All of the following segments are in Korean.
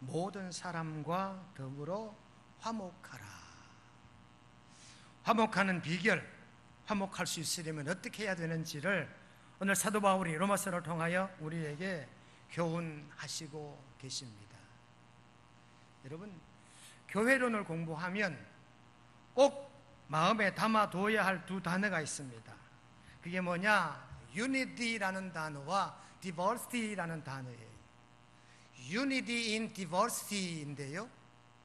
모든 사람과 더불어 화목하라. 화목하는 비결, 화목할 수 있으려면 어떻게 해야 되는지를 오늘 사도 바울이 로마서를 통하여 우리에게 교훈하시고 계십니다. 여러분, 교회론을 공부하면 꼭 마음에 담아둬야 할 두 단어가 있습니다. 그게 뭐냐? Unity라는 단어와 Diversity라는 단어예요. Unity in Diversity인데요,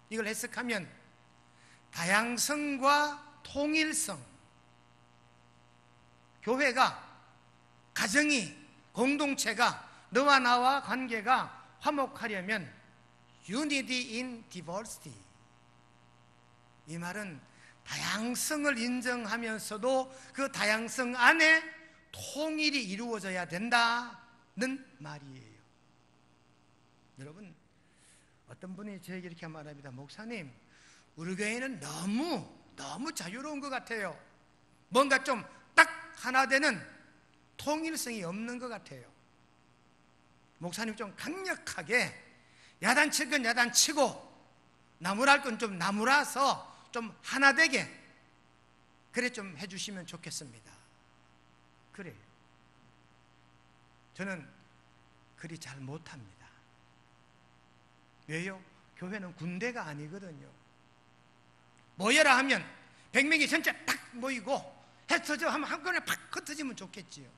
이걸 해석하면 다양성과 통일성. 교회가, 가정이, 공동체가, 너와 나와 관계가 화목하려면 Unity in Diversity. 이 말은 다양성을 인정하면서도 그 다양성 안에 통일이 이루어져야 된다는 말이에요. 여러분, 어떤 분이 저에게 이렇게 말합니다. 목사님, 우리 교회는 너무 자유로운 것 같아요. 뭔가 좀 딱 하나 되는 통일성이 없는 것 같아요. 목사님, 좀 강력하게 야단칠 건 야단치고 나무랄 건 좀 나무라서 좀 하나 되게 그래 좀 해주시면 좋겠습니다. 그래, 저는 그리 잘 못합니다. 왜요? 교회는 군대가 아니거든요. 모여라 하면 100명이 전체 딱 모이고 흩어져 하면 한 번에 팍 흩어지면 좋겠지요.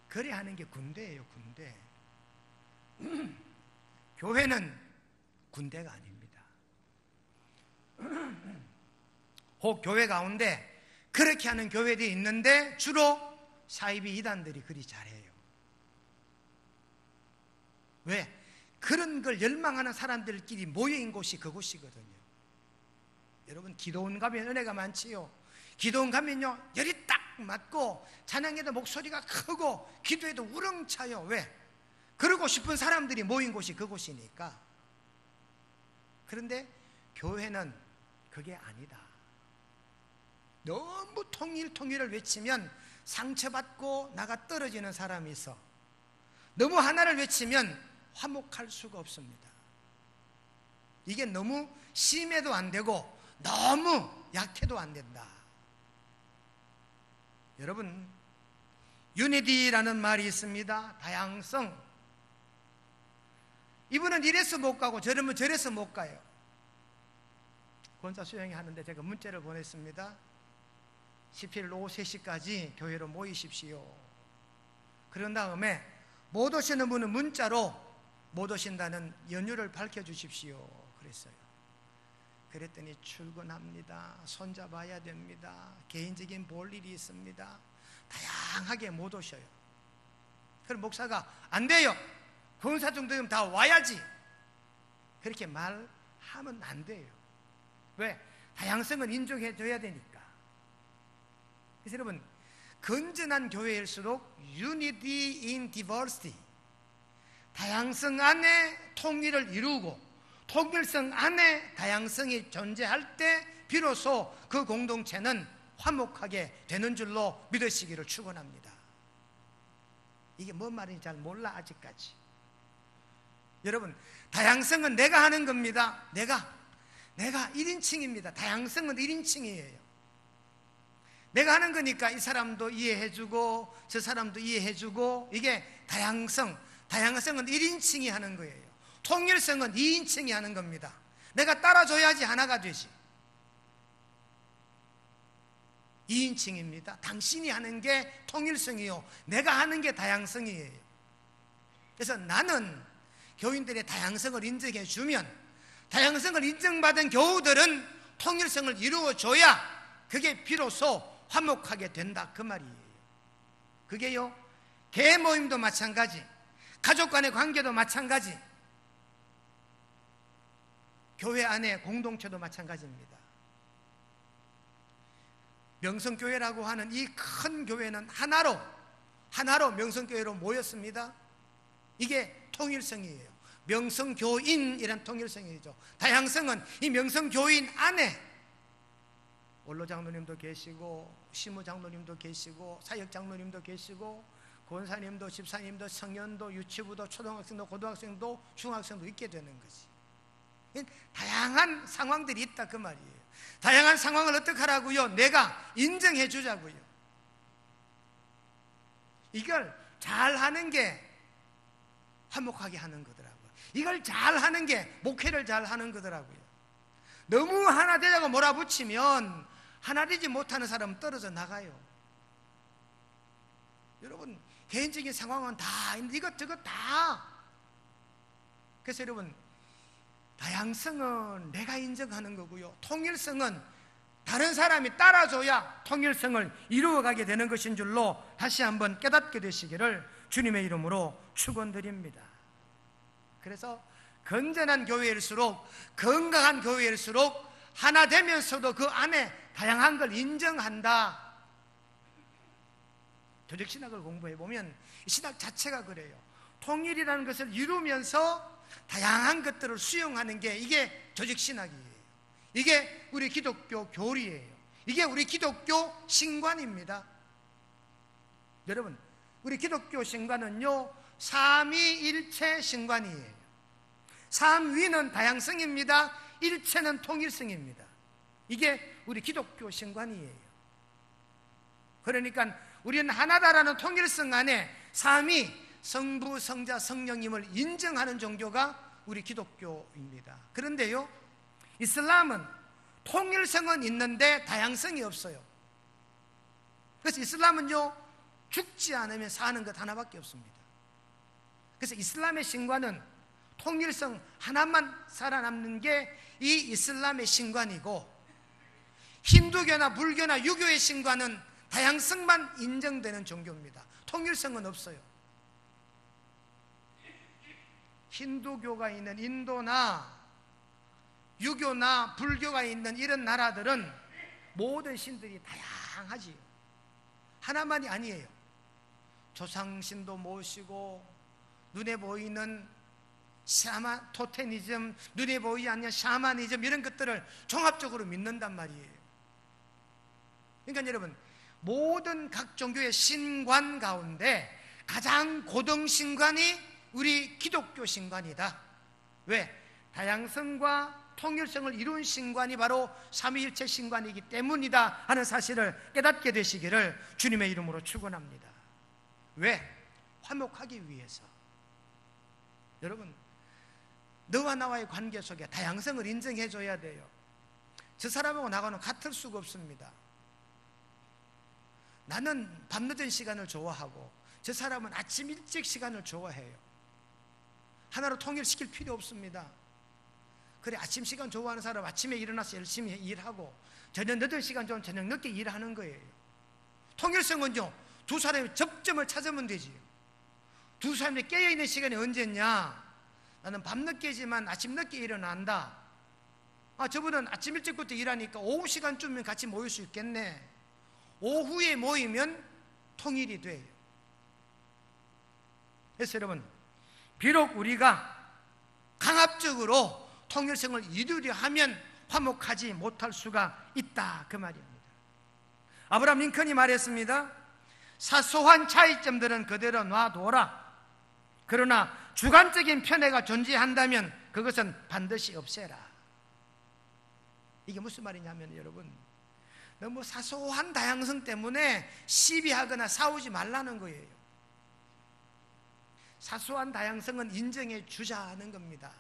그래 하는 게 군대예요, 군대. 교회는 군대가 아닙니다. 혹 교회 가운데 그렇게 하는 교회들이 있는데 주로 사이비 이단들이 그리 잘해요. 왜? 그런 걸 열망하는 사람들끼리 모여있는 곳이 그곳이거든요. 여러분, 기도원 가면 은혜가 많지요. 기도원 가면요, 열이 딱 맞고 찬양해도 목소리가 크고 기도해도 우렁차요. 왜? 그러고 싶은 사람들이 모인 곳이 그곳이니까. 그런데 교회는 그게 아니다. 너무 통일을 외치면 상처받고 나가 떨어지는 사람이 있어. 너무 하나를 외치면 화목할 수가 없습니다. 이게 너무 심해도 안 되고 너무 약해도 안 된다. 여러분, 유니티라는 말이 있습니다. 다양성. 이분은 이래서 못 가고 저러면 저래서 못 가요. 권사 수행이 하는데 제가 문자를 보냈습니다. 17일 오후 3시까지 교회로 모이십시오. 그런 다음에 못 오시는 분은 문자로 못 오신다는 연유를 밝혀주십시오 그랬어요. 그랬더니 출근합니다, 손잡아야 됩니다, 개인적인 볼 일이 있습니다, 다양하게 못 오셔요. 그럼 목사가 안 돼요, 권사 정도면 다 와야지, 그렇게 말하면 안 돼요. 왜? 다양성은 인정해줘야 되니까. 그래서 여러분, 건전한 교회일수록 Unity in Diversity, 다양성 안에 통일을 이루고 통일성 안에 다양성이 존재할 때 비로소 그 공동체는 화목하게 되는 줄로 믿으시기를 축원합니다. 이게 뭔 말인지 잘 몰라 아직까지. 여러분, 다양성은 내가 하는 겁니다. 내가 1인칭입니다. 다양성은 1인칭이에요. 내가 하는 거니까 이 사람도 이해해주고 저 사람도 이해해주고, 이게 다양성은 1인칭이 하는 거예요. 통일성은 2인칭이 하는 겁니다. 내가 따라줘야지 하나가 되지. 2인칭입니다. 당신이 하는 게 통일성이요, 내가 하는 게 다양성이에요. 그래서 나는 교인들의 다양성을 인정해 주면, 다양성을 인정받은 교우들은 통일성을 이루어줘야 그게 비로소 화목하게 된다, 그 말이에요. 그게요, 개 모임도 마찬가지, 가족 간의 관계도 마찬가지, 교회 안에 공동체도 마찬가지입니다. 명성교회라고 하는 이 큰 교회는 하나로 명성교회로 모였습니다. 이게 통일성이에요. 명성교인이란 통일성이죠. 다양성은 이 명성교인 안에 원로장로님도 계시고 시무장로님도 계시고 사역장로님도 계시고 권사님도 집사님도 청년도 유치부도 초등학생도 고등학생도 중학생도 있게 되는 거지. 다양한 상황들이 있다 그 말이에요. 다양한 상황을 어떻게 하라고요? 내가 인정해 주자고요. 이걸 잘하는 게 화목하게 하는 거더라고요. 이걸 잘하는 게 목회를 잘하는 거더라고요. 너무 하나 되자고 몰아붙이면 하나 되지 못하는 사람은 떨어져 나가요. 여러분, 개인적인 상황은 다 이것저것 다. 그래서 여러분, 다양성은 내가 인정하는 거고요, 통일성은 다른 사람이 따라줘야 통일성을 이루어가게 되는 것인 줄로 다시 한번 깨닫게 되시기를 주님의 이름으로 축원드립니다. 그래서 건전한 교회일수록, 건강한 교회일수록 하나 되면서도 그 안에 다양한 걸 인정한다. 조직신학을 공부해보면 이 신학 자체가 그래요. 통일이라는 것을 이루면서 다양한 것들을 수용하는 게 이게 조직신학이에요. 이게 우리 기독교 교리예요. 이게 우리 기독교 신관입니다. 여러분, 우리 기독교 신관은요, 삼위일체 신관이에요. 삼위는 다양성입니다. 일체는 통일성입니다. 이게 우리 기독교 신관이에요. 그러니까 우리는 하나다라는 통일성 안에 삼위, 성부, 성자, 성령님을 인정하는 종교가 우리 기독교입니다. 그런데요, 이슬람은 통일성은 있는데 다양성이 없어요. 그래서 이슬람은요, 죽지 않으면 사는 것 하나밖에 없습니다. 그래서 이슬람의 신관은 통일성 하나만 살아남는 게 이 이슬람의 신관이고, 힌두교나 불교나 유교의 신관은 다양성만 인정되는 종교입니다. 통일성은 없어요. 힌두교가 있는 인도나 유교나 불교가 있는 이런 나라들은 모든 신들이 다양하지요. 하나만이 아니에요. 조상신도 모시고, 눈에 보이는 토테니즘, 눈에 보이지 않는 샤머니즘, 이런 것들을 종합적으로 믿는단 말이에요. 그러니까 여러분, 모든 각 종교의 신관 가운데 가장 고등신관이 우리 기독교 신관이다. 왜? 다양성과 통일성을 이룬 신관이 바로 삼위일체 신관이기 때문이다 하는 사실을 깨닫게 되시기를 주님의 이름으로 축원합니다. 왜? 화목하기 위해서. 여러분, 너와 나와의 관계 속에 다양성을 인정해 줘야 돼요. 저 사람하고 나하고는 같을 수가 없습니다. 나는 밤늦은 시간을 좋아하고 저 사람은 아침 일찍 시간을 좋아해요. 하나로 통일시킬 필요 없습니다. 그래, 아침 시간 좋아하는 사람 아침에 일어나서 열심히 일하고, 저녁 늦은 시간 좋아하면 저녁 늦게 일하는 거예요. 통일성은요, 두 사람의 접점을 찾으면 되지. 두 사람이 깨어있는 시간이 언제냐? 나는 밤늦게지만 아침 늦게 일어난다. 저분은 아침 일찍부터 일하니까 오후 시간쯤이면 같이 모일 수 있겠네. 오후에 모이면 통일이 돼요. 그래서 여러분, 비록 우리가 강압적으로 통일성을 이루려 하면 화목하지 못할 수가 있다 그 말입니다. 아브라함 링컨이 말했습니다. 사소한 차이점들은 그대로 놔둬라. 그러나 주관적인 편애가 존재한다면 그것은 반드시 없애라. 이게 무슨 말이냐면 여러분, 너무 사소한 다양성 때문에 시비하거나 싸우지 말라는 거예요. 사소한 다양성은 인정해 주자는 겁니다.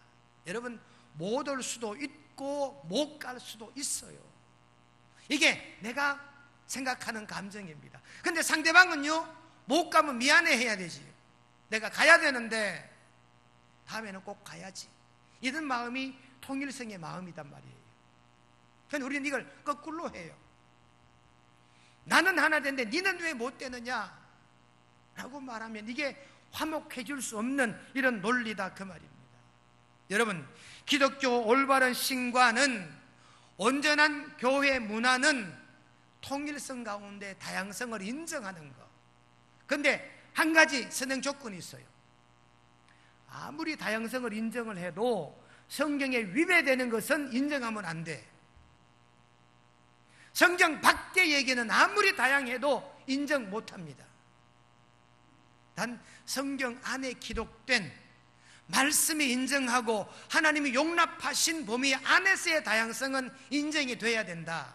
여러분, 못 올 수도 있고 못 갈 수도 있어요. 이게 내가 생각하는 감정입니다. 근데 상대방은요, 못 가면 미안해 해야 되지. 내가 가야 되는데 다음에는 꼭 가야지, 이런 마음이 통일성의 마음이단 말이에요. 그러니까 우리는 이걸 거꾸로 해요. 나는 하나 되는데 니는 왜 못 되느냐 라고 말하면 이게 화목해 줄 수 없는 이런 논리다 그 말입니다. 여러분, 기독교 올바른 신과는, 온전한 교회 문화는 통일성 가운데 다양성을 인정하는 것. 그런데 한 가지 선행 조건이 있어요. 아무리 다양성을 인정을 해도 성경에 위배되는 것은 인정하면 안 돼. 성경 밖의 얘기는 아무리 다양해도 인정 못합니다. 단 성경 안에 기록된 말씀이 인정하고 하나님이 용납하신 범위 안에서의 다양성은 인정이 돼야 된다.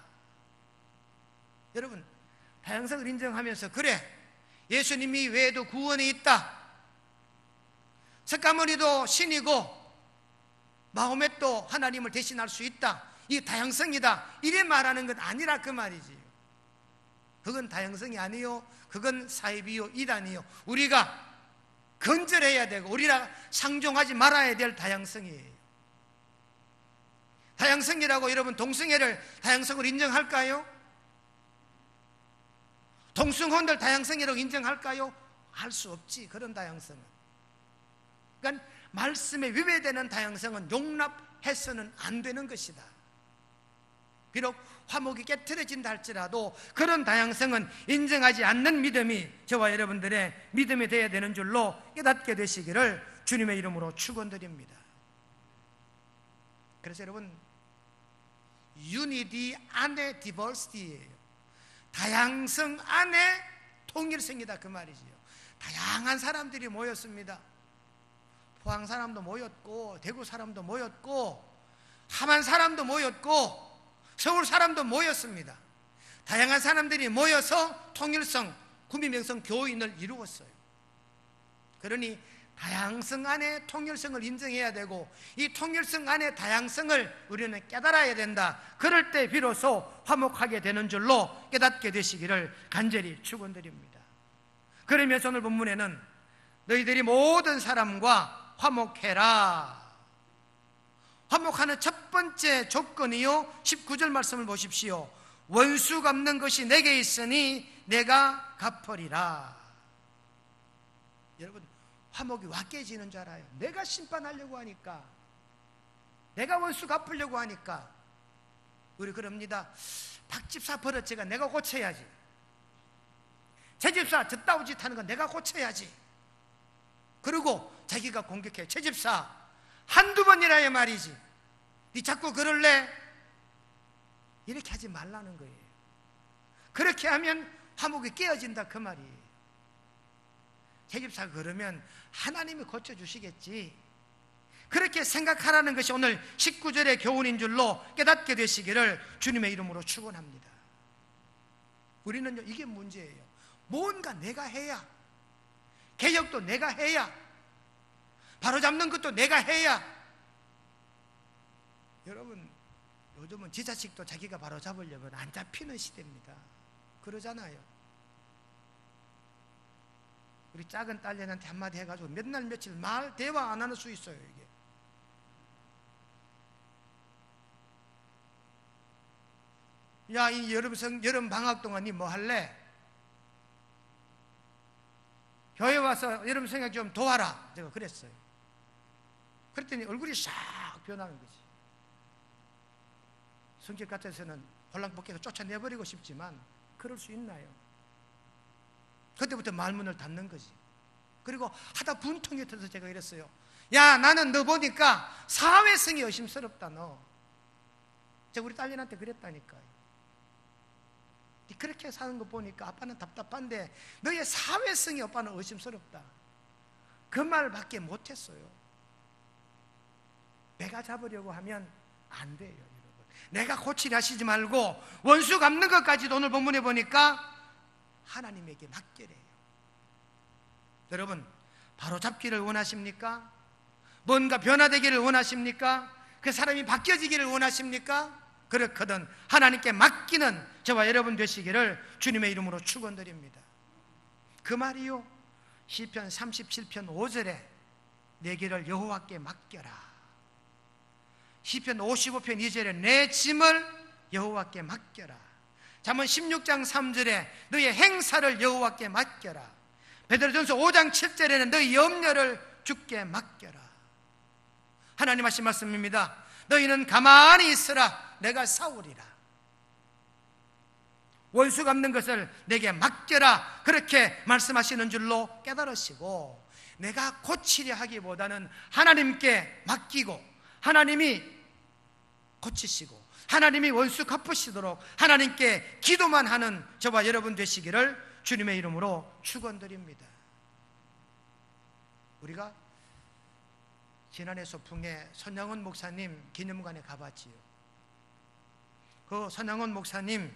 여러분, 다양성을 인정하면서 그래, 예수님이 외에도 구원이 있다, 석가모니도 신이고 마호멧도 하나님을 대신할 수 있다, 이 다양성이다, 이래 말하는 것 아니라 그 말이지. 그건 다양성이 아니요, 그건 사이비요, 이단이요. 우리가 건절해야 되고 우리가 상종하지 말아야 될 다양성이에요. 다양성이라고 여러분 동성애를 다양성으로 인정할까요? 동성혼들 다양성이라고 인정할까요? 할 수 없지, 그런 다양성은. 그러니까 말씀에 위배되는 다양성은 용납해서는 안 되는 것이다. 비록 화목이 깨트려진다 할지라도 그런 다양성은 인정하지 않는 믿음이 저와 여러분들의 믿음이 되어야 되는 줄로 깨닫게 되시기를 주님의 이름으로 축원드립니다. 그래서 여러분, 유니티 안에 디버시티예요. 다양성 안에 통일성이다, 그 말이지요. 다양한 사람들이 모였습니다. 포항 사람도 모였고, 대구 사람도 모였고, 함안 사람도 모였고, 서울 사람도 모였습니다. 다양한 사람들이 모여서 통일성, 구미명성 교인을 이루었어요. 그러니 다양성 안에 통일성을 인정해야 되고 이 통일성 안에 다양성을 우리는 깨달아야 된다. 그럴 때 비로소 화목하게 되는 줄로 깨닫게 되시기를 간절히 축원드립니다. 그러면서 오늘 본문에는 너희들이 모든 사람과 화목해라. 화목하는 첫 번째 조건이요, 19절 말씀을 보십시오. 원수 갚는 것이 내게 있으니 내가 갚으리라. 여러분, 화목이 와 깨지는 줄 알아요? 내가 심판하려고 하니까, 내가 원수 갚으려고 하니까. 우리 그럽니다. 박집사 버릇제가 내가 고쳐야지, 최집사 저따위 짓 하는 건 내가 고쳐야지. 그리고 자기가 공격해. 최집사 한두 번이라야 말이지, 니 자꾸 그럴래? 이렇게 하지 말라는 거예요. 그렇게 하면 화목이 깨어진다, 그 말이에요. 최집사가 그러면 하나님이 고쳐주시겠지, 그렇게 생각하라는 것이 오늘 19절의 교훈인 줄로 깨닫게 되시기를 주님의 이름으로 축원합니다. 우리는요, 이게 문제예요. 뭔가 내가 해야, 개혁도 내가 해야, 바로잡는 것도 내가 해야. 여러분, 요즘은 지 자식도 자기가 바로잡으려면 안 잡히는 시대입니다. 그러잖아요. 우리 작은 딸내한테 한마디 해가지고 몇 날 며칠 말 대화 안 하는 수 있어요. 이게 야, 이 여름 방학 동안 니 뭐 할래? 교회 와서 여름 성경 좀 도와라, 제가 그랬어요. 그랬더니 얼굴이 싹 변하는 거지. 성격 같아서는 홀랑벗겨서 쫓아내버리고 싶지만 그럴 수 있나요? 그때부터 말문을 닫는 거지. 그리고 하다 분통이 터서 제가 이랬어요. 야, 나는 너 보니까 사회성이 의심스럽다. 너, 제가 우리 딸년한테 그랬다니까요. 그렇게 사는 거 보니까 아빠는 답답한데 너의 사회성이 오빠는 의심스럽다. 그 말밖에 못했어요. 내가 잡으려고 하면 안 돼요, 여러분. 내가 고치려 하시지 말고 원수 갚는 것까지도 오늘 본문에 보니까 하나님에게 맡기래요. 여러분, 바로 잡기를 원하십니까? 뭔가 변화되기를 원하십니까? 그 사람이 바뀌어지기를 원하십니까? 그렇거든 하나님께 맡기는 저와 여러분 되시기를 주님의 이름으로 축원드립니다. 그 말이요, 시편 37편 5절에 내 길을 여호와께 맡겨라. 시편 55편 2절에 내 짐을 여호와께 맡겨라. 잠언 16장 3절에 너의 행사를 여호와께 맡겨라. 베드로전서 5장 7절에는 너의 염려를 주께 맡겨라. 하나님 하신 말씀입니다. 너희는 가만히 있으라, 내가 싸우리라. 원수 갚는 것을 내게 맡겨라, 그렇게 말씀하시는 줄로 깨달으시고, 내가 고치려 하기보다는 하나님께 맡기고 하나님이 고치시고 하나님이 원수 갚으시도록 하나님께 기도만 하는 저와 여러분 되시기를 주님의 이름으로 축원드립니다. 우리가 지난해 소풍에 손양원 목사님 기념관에 가봤지요. 그 손양원 목사님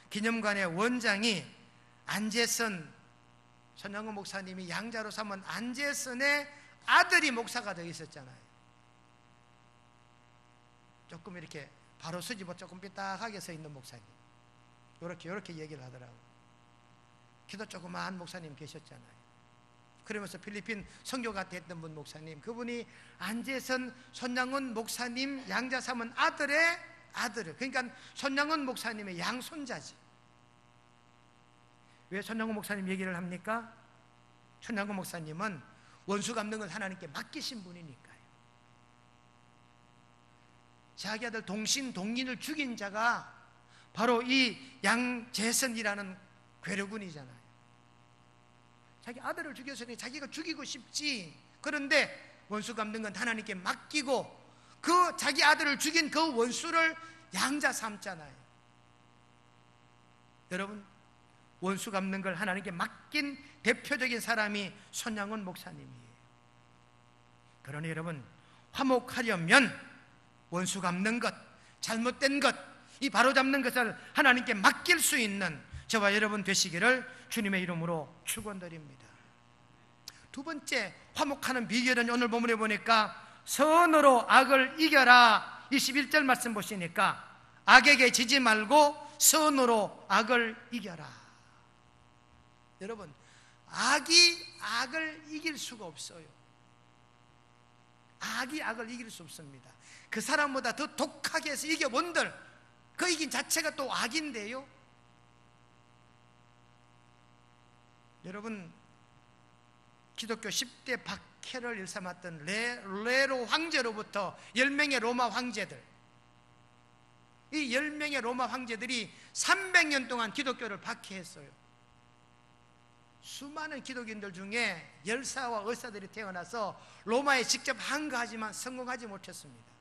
기념관의 원장이 안재선, 손양원 목사님이 양자로 삼은 안재선의 아들이 목사가 되어 있었잖아요. 조금 이렇게 바로 서집어 조금 삐딱하게 서 있는 목사님, 이렇게 얘기를 하더라고요. 키도 조그마한 목사님 계셨잖아요. 그러면서 필리핀 선교가 됐던 분 목사님, 그분이 안재선 손양원 목사님 양자 삼은 아들의 아들을, 그러니까 손양원 목사님의 양손자지. 왜 손양원 목사님 얘기를 합니까? 손양원 목사님은 원수 갚는 걸 하나님께 맡기신 분이니까요. 자기 아들 동신동린을 죽인 자가 바로 이 양재선이라는 괴뢰군이잖아요. 자기 아들을 죽였으니 자기가 죽이고 싶지. 그런데 원수 갚는 건 하나님께 맡기고 그 자기 아들을 죽인 그 원수를 양자 삼잖아요. 여러분, 원수 갚는 걸 하나님께 맡긴 대표적인 사람이 손양원 목사님이에요. 그러니 여러분, 화목하려면 원수 갚는 것, 잘못된 것, 이 바로잡는 것을 하나님께 맡길 수 있는 저와 여러분 되시기를 주님의 이름으로 축원드립니다. 두 번째 화목하는 비결은 오늘 본문에 보니까 선으로 악을 이겨라. 21절 말씀 보시니까 악에게 지지 말고 선으로 악을 이겨라. 여러분, 악이 악을 이길 수가 없어요. 악이 악을 이길 수 없습니다. 그 사람보다 더 독하게 해서 이겨본들 그 이긴 자체가 또 악인데요. 여러분, 기독교 10대 박해를 일삼았던 네로 황제로부터 10명의 로마 황제들, 이 10명의 로마 황제들이 300년 동안 기독교를 박해했어요. 수많은 기독인들 중에 열사와 의사들이 태어나서 로마에 직접 항거하지만 성공하지 못했습니다.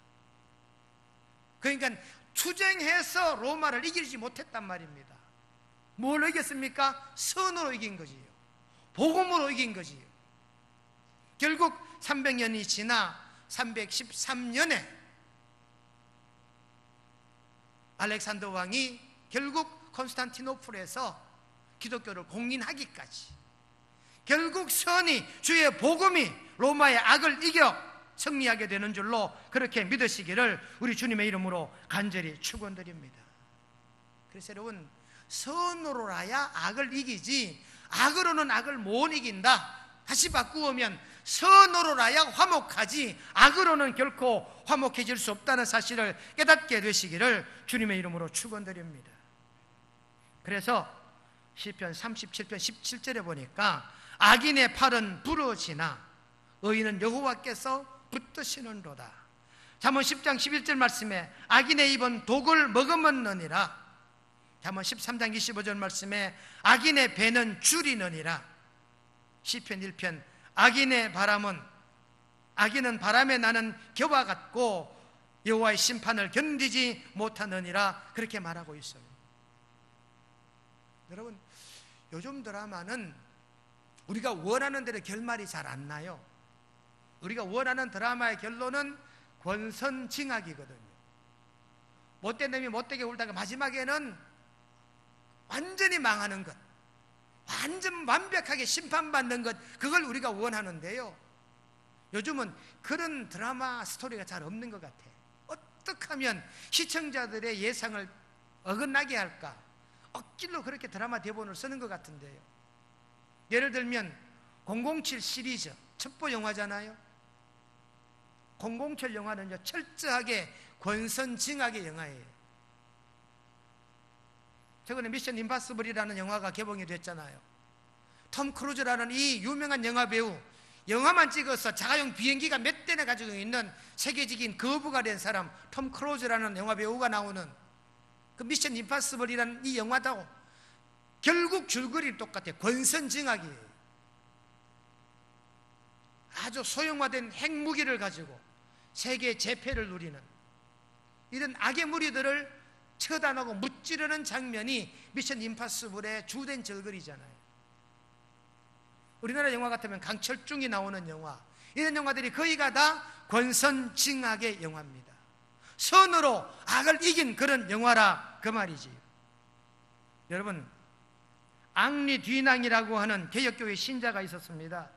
그러니까 투쟁해서 로마를 이기지 못했단 말입니다. 뭘 이겼습니까? 선으로 이긴 거지요. 복음으로 이긴 거지요. 결국 300년이 지나 313년에 알렉산더 왕이 결국 콘스탄티노플에서 기독교를 공인하기까지, 결국 선이, 주의 복음이 로마의 악을 이겨 승리하게 되는 줄로 그렇게 믿으시기를 우리 주님의 이름으로 간절히 축원드립니다. 그래서 여러분, 선으로라야 악을 이기지 악으로는 악을 못 이긴다. 다시 바꾸면 선으로라야 화목하지 악으로는 결코 화목해질 수 없다는 사실을 깨닫게 되시기를 주님의 이름으로 축원드립니다. 그래서 시편 37편 17절에 보니까 악인의 팔은 부러지나 의인은 여호와께서 붙드시는도다. 잠언 10장 11절 말씀에 악인의 입은 독을 머금었느니라. 잠언 13장 25절 말씀에 악인의 배는 줄이느니라. 시편 1편 악인의 바람은, 악인은 바람에 나는 겨와 같고 여호와의 심판을 견디지 못하느니라. 그렇게 말하고 있어요. 여러분, 요즘 드라마는 우리가 원하는 대로 결말이 잘 안 나요. 우리가 원하는 드라마의 결론은 권선징악이거든요. 못된 놈이 못되게 울다가 마지막에는 완전히 망하는 것, 완전 완벽하게 심판받는 것, 그걸 우리가 원하는데요. 요즘은 그런 드라마 스토리가 잘 없는 것 같아. 어떻게 하면 시청자들의 예상을 어긋나게 할까? 억지로 그렇게 드라마 대본을 쓰는 것 같은데요. 예를 들면 007 시리즈 첩보 영화잖아요. 007 영화는요, 철저하게 권선징악의 영화예요. 최근에 미션 임파서블이라는 영화가 개봉이 됐잖아요. 톰 크루즈라는 이 유명한 영화배우, 영화만 찍어서 자가용 비행기가 몇 대나 가지고 있는 세계적인 거부가 된 사람, 톰 크루즈라는 영화배우가 나오는 그 미션 임파서블이라는 이 영화도 결국 줄거리 똑같아요. 권선징악이에요. 아주 소형화된 핵무기를 가지고 세계 제패를 누리는 이런 악의 무리들을 처단하고 무찌르는 장면이 미션 임파서블의 주된 절거리잖아요. 우리나라 영화 같으면 강철중이 나오는 영화, 이런 영화들이 거의가 다 권선징악의 영화입니다. 선으로 악을 이긴 그런 영화라 그 말이지요. 여러분, 앙리 뒤낭이라고 하는 개혁교회 신자가 있었습니다.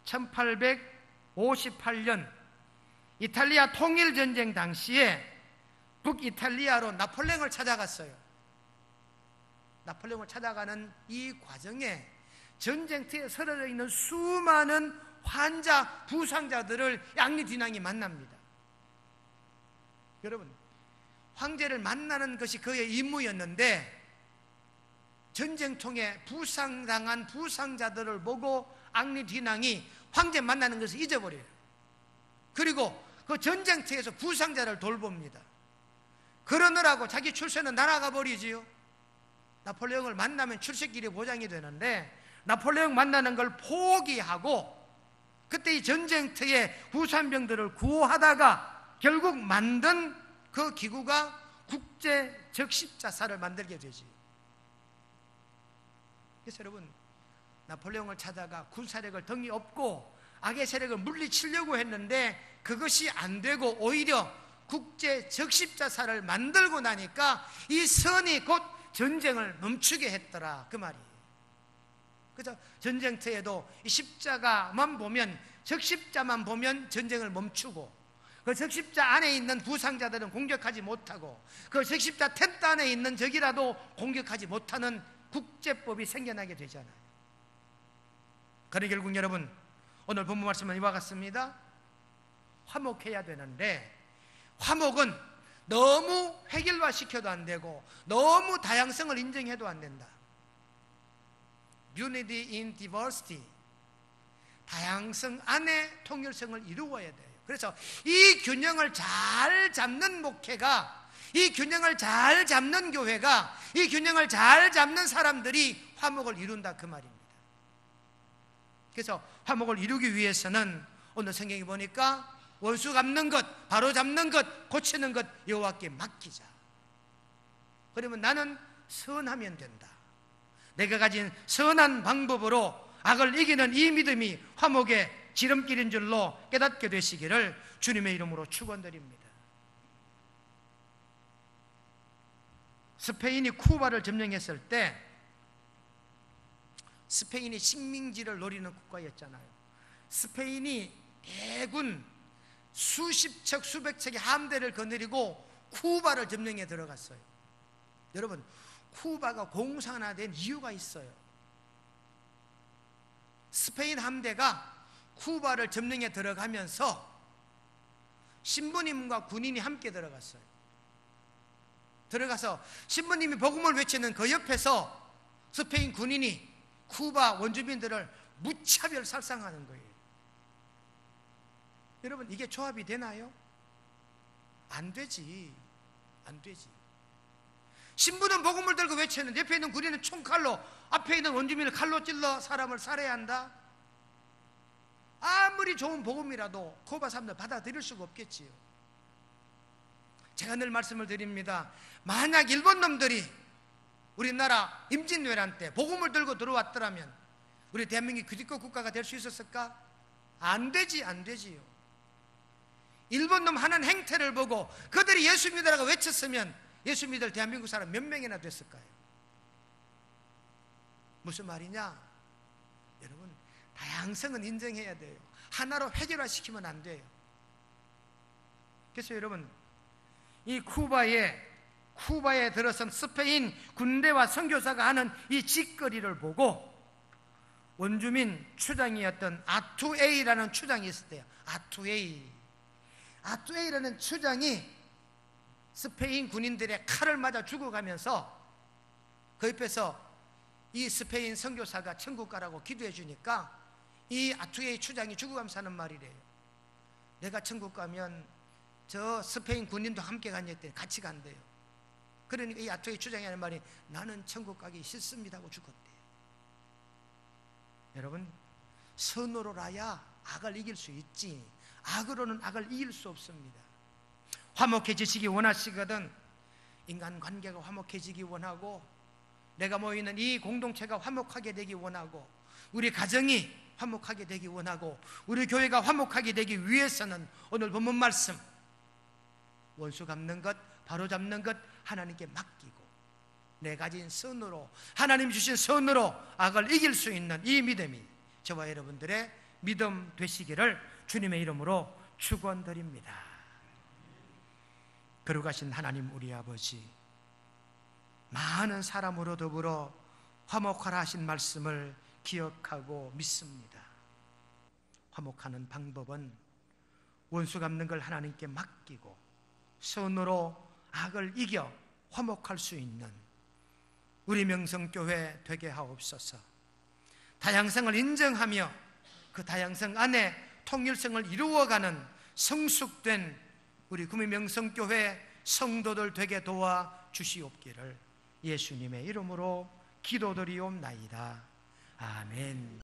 1858년 이탈리아 통일전쟁 당시에 북이탈리아로 나폴레옹을 찾아갔어요. 나폴레옹을 찾아가는 이 과정에 전쟁터에 쓰러져 있는 수많은 환자, 부상자들을 앙리 뒤낭이 만납니다. 여러분, 황제를 만나는 것이 그의 임무였는데 전쟁통에 부상당한 부상자들을 보고 앙리 뒤낭이 황제 만나는 것을 잊어버려요. 그리고 그 전쟁터에서 부상자를 돌봅니다. 그러느라고 자기 출세는 날아가 버리지요. 나폴레옹을 만나면 출세길이 보장이 되는데 나폴레옹 만나는 걸 포기하고 그때 이 전쟁터에 부산병들을 구호하다가 결국 만든 그 기구가 국제 적십자사를 만들게 되지. 그래서 여러분, 나폴레옹을 찾아가 군사력을 덩이 업고 악의 세력을 물리치려고 했는데 그것이 안 되고 오히려 국제 적십자사를 만들고 나니까 이 선이 곧 전쟁을 멈추게 했더라 그 말이에요. 그래서 전쟁터에도 이 십자가만 보면, 적십자만 보면 전쟁을 멈추고 그 적십자 안에 있는 부상자들은 공격하지 못하고 그 적십자 텐트 안에 있는 적이라도 공격하지 못하는 국제법이 생겨나게 되잖아요. 그러니 결국 여러분, 오늘 본문 말씀은 이와 같습니다. 화목해야 되는데 화목은 너무 획일화시켜도 안 되고 너무 다양성을 인정해도 안 된다. Unity in diversity, 다양성 안에 통일성을 이루어야 돼요. 그래서 이 균형을 잘 잡는 목회가, 이 균형을 잘 잡는 교회가, 이 균형을 잘 잡는 사람들이 화목을 이룬다 그 말입니다. 그래서 화목을 이루기 위해서는 오늘 성경에 보니까 원수 갚는 것, 바로 잡는 것, 고치는 것 여호와께 맡기자. 그러면 나는 선하면 된다. 내가 가진 선한 방법으로 악을 이기는 이 믿음이 화목의 지름길인 줄로 깨닫게 되시기를 주님의 이름으로 축원드립니다. 스페인이 쿠바를 점령했을 때 스페인이 식민지를 노리는 국가였잖아요. 스페인이 대군 수십 척 수백 척의 함대를 거느리고 쿠바를 점령해 들어갔어요. 여러분, 쿠바가 공산화된 이유가 있어요. 스페인 함대가 쿠바를 점령해 들어가면서 신부님과 군인이 함께 들어갔어요. 들어가서 신부님이 복음을 외치는 그 옆에서 스페인 군인이 쿠바 원주민들을 무차별 살상하는 거예요. 여러분, 이게 조합이 되나요? 안 되지. 안 되지. 신부는 복음을 들고 외치는데 옆에 있는 군인은 총칼로, 앞에 있는 원주민을 칼로 찔러 사람을 살해야 한다? 아무리 좋은 복음이라도 쿠바 사람들 받아들일 수가 없겠지요. 제가 늘 말씀을 드립니다. 만약 일본 놈들이 우리나라 임진왜란 때 복음을 들고 들어왔더라면 우리 대한민국이 기득권 국가가 될 수 있었을까? 안 되지, 안 되지요. 일본 놈 하는 행태를 보고 그들이 예수 믿으라고 외쳤으면 예수 믿을 대한민국 사람 몇 명이나 됐을까요? 무슨 말이냐? 여러분, 다양성은 인정해야 돼요. 하나로 해결화시키면 안 돼요. 그래서 여러분, 이 쿠바에 들어선 스페인 군대와 선교사가 하는 이 짓거리를 보고 원주민 추장이었던 아투에이라는 추장이 있을 때요. 아투에이라는 추장이 스페인 군인들의 칼을 맞아 죽어가면서 그 옆에서 이 스페인 선교사가 천국 가라고 기도해 주니까 이 아투에이 추장이 죽어가면서 하는 말이래요. 내가 천국 가면 저 스페인 군인도 함께 가냐했더니 같이 간대요. 그러니까 이 아투에이 추장이 하는 말이 나는 천국 가기 싫습니다 하고 죽었대요. 여러분, 선으로라야 악을 이길 수 있지 악으로는 악을 이길 수 없습니다. 화목해지시기 원하시거든 인간관계가 화목해지기 원하고 내가 모이는 이 공동체가 화목하게 되기 원하고 우리 가정이 화목하게 되기 원하고 우리 교회가 화목하게 되기 위해서는 오늘 본문 말씀 원수 갚는 것, 바로잡는 것 하나님께 맡기고 내 가진 선으로, 하나님 주신 선으로 악을 이길 수 있는 이 믿음이 저와 여러분들의 믿음 되시기를 주님의 이름으로 축원드립니다. 거룩하신 하나님 우리 아버지, 많은 사람으로 더불어 화목하라 하신 말씀을 기억하고 믿습니다. 화목하는 방법은 원수 갚는 걸 하나님께 맡기고 선으로 악을 이겨 화목할 수 있는 우리 명성교회 되게 하옵소서. 다양성을 인정하며 그 다양성 안에 통일성을 이루어가는 성숙된 우리 구미 명성교회 성도들 되게 도와 주시옵기를 예수님의 이름으로 기도드리옵나이다. 아멘.